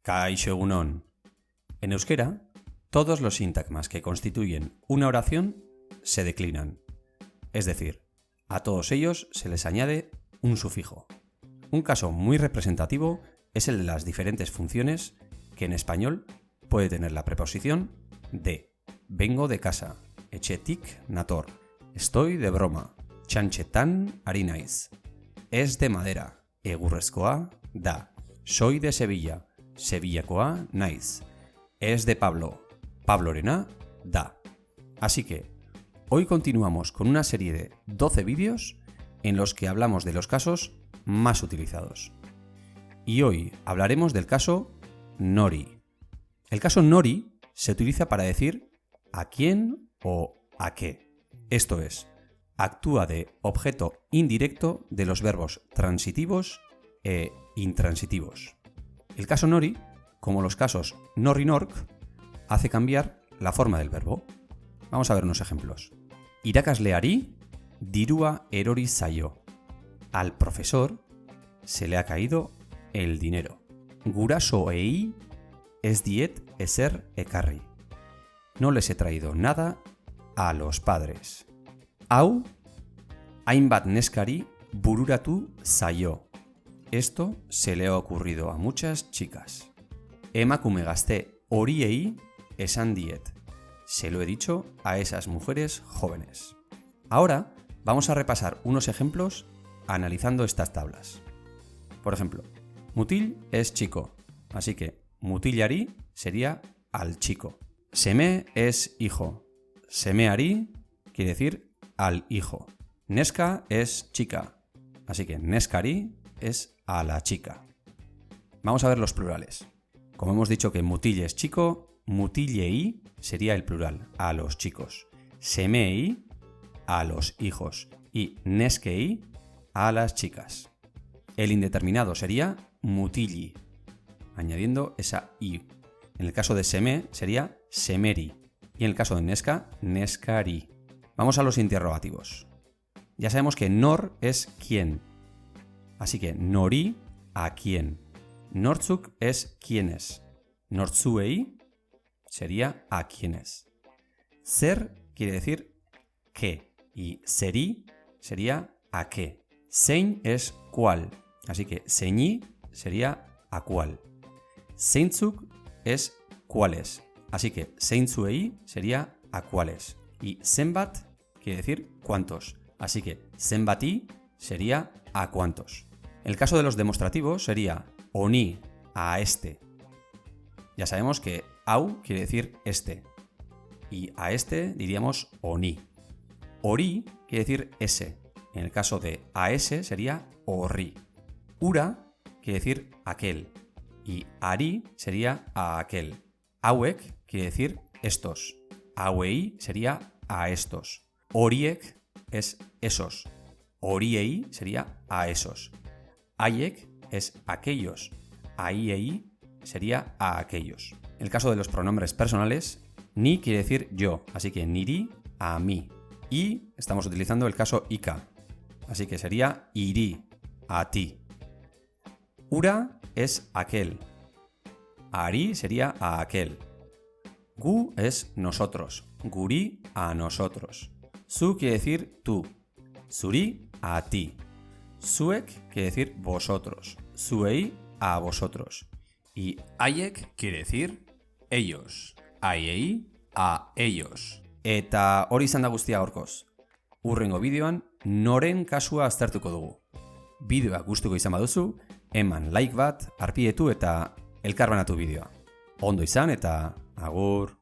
Kaixo egunon. En euskera, todos los sintagmas que constituyen una oración se declinan. Es decir, a todos ellos se les añade un sufijo. Un caso muy representativo es el de las diferentes funciones que en español puede tener la preposición de. Vengo de casa, etxetik nator. Estoy de broma, txantxetan ari naiz. Es de madera, egurrezkoa da. Soy de Sevilla, sevillakoa naiz. Es de Pablo, pablorena da. Así que hoy continuamos con una serie de 12 vídeos en los que hablamos de los casos más utilizados. Y hoy hablaremos del caso nori. El caso nori se utiliza para decir a quién o a qué. Esto es, actúa de objeto indirecto de los verbos transitivos e intransitivos. El caso nori, como los casos nor-nork, hace cambiar la forma del verbo. Vamos a ver unos ejemplos. Irakasleari dirua erori zaio. Al profesor se le ha caído el dinero. Gurasoei ez diet ezer ekarri. No les he traído nada a los padres. Hau, hainbat neskari bururatu zaio. Esto se le ha ocurrido a muchas chicas. Emakume gazte horiei esan diet. Se lo he dicho a esas mujeres jóvenes. Ahora vamos a repasar unos ejemplos analizando estas tablas. Por ejemplo, mutil es chico, así que mutilari sería al chico. Seme es hijo. Semeari quiere decir al hijo. Neska es chica, así que neskari es a la chica. Vamos a ver los plurales. Como hemos dicho que mutil es chico, mutilei sería el plural, a los chicos. Semei, a los hijos. Y neskei, a las chicas. El indeterminado sería mutilli, añadiendo esa i. En el caso de seme sería semeri. Y en el caso de neska, neskari. Vamos a los interrogativos. Ya sabemos que nor es quién. Así que nori, a quién. Nortzuk es quiénes. Nortzuei sería a quiénes. Zer quiere decir qué. Y seri sería a qué. Zein es cuál. Así que zeini sería a cuál. Zeintzuk es cuáles. Así que zeintzuei sería a cuáles. Y zenbat quiere decir cuántos. Así que zenbati sería a cuántos. El caso de los demostrativos sería oni, a este. Ya sabemos que hau quiere decir este. Y a este diríamos oni. Ori quiere decir ese. En el caso de a ese sería orri. Ura quiere decir aquel. Y ari sería a aquel. Hauek quiere decir estos. Hauei sería a estos. Horiek es esos. Horiei sería a esos. Haiek es aquellos. Haiei sería a aquellos. El caso de los pronombres personales, ni quiere decir yo, así que niri a mí. Y estamos utilizando el caso ika, así que sería iri, a ti. Ura es aquel. Ari sería a aquel. Gu es nosotros. Guri a nosotros. Zu quiere decir tú. Zuri a ti. Zuek quiere decir vosotros. Zuei a vosotros. Y haiek quiere decir ellos. Haiei a ellos. Eta hori izan da guztia gaurkoz. Hurrengo bideoan noren kasua aztertuko dugu. Bideoa gustuko izan baduzu, eman like bat, arpidetu eta elkarbanatu bideoa. Ondo izan eta agur!